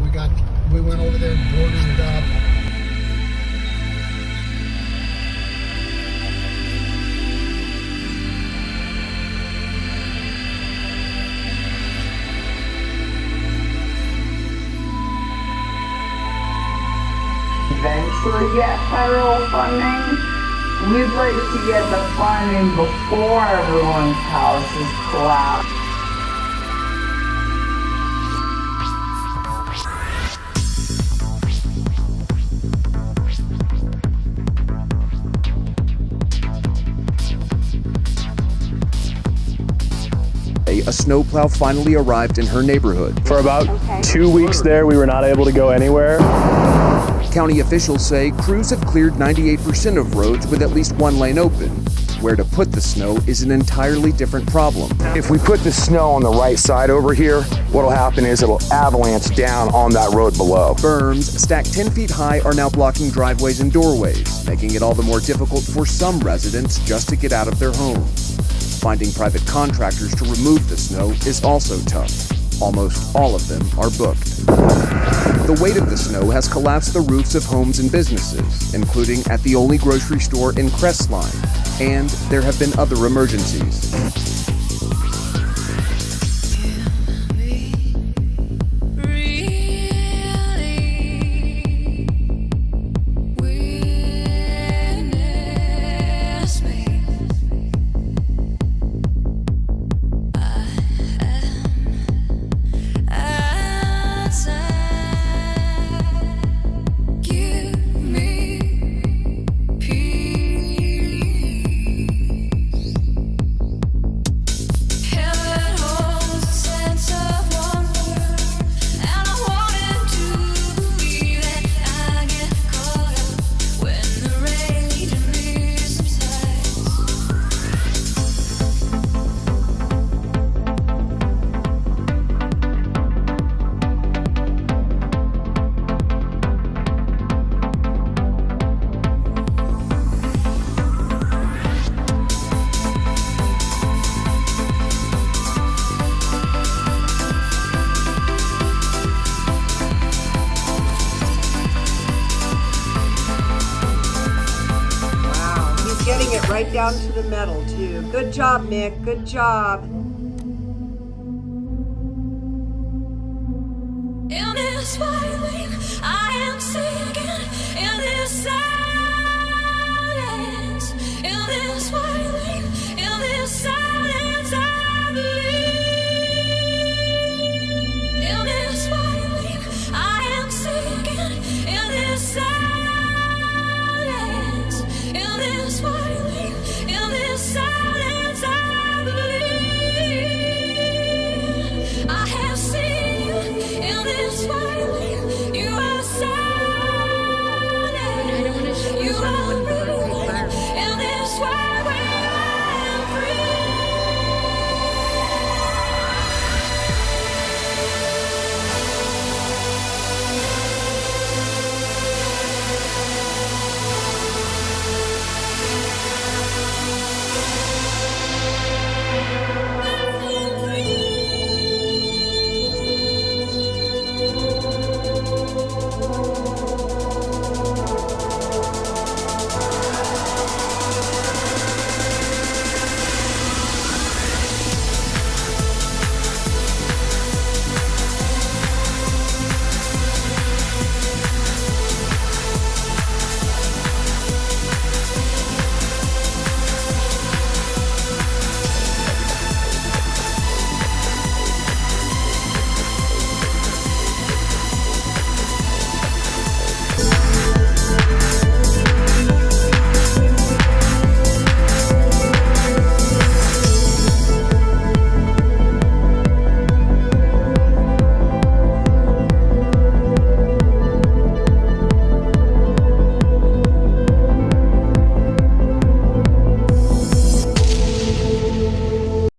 We went over there and boarded it up. Eventually get federal funding. We'd like to get the funding before everyone's houses collapse. A snowplow finally arrived in her neighborhood. For about 2 weeks there, we were not able to go anywhere. County officials say crews have cleared 98% of roads with at least one lane open. Where to put the snow is an entirely different problem. If we put the snow on the right side over here, what'll happen is it'll avalanche down on that road below. Berms stacked 10 feet high are now blocking driveways and doorways, making it all the more difficult for some residents just to get out of their homes. Finding private contractors to remove the snow is also tough. Almost all of them are booked. The weight of the snow has collapsed the roofs of homes and businesses, including at the only grocery store in Crestline, and there have been other emergencies. Getting it right down to the metal, too. Good job, Mick. Good job. In this violin, I am singing.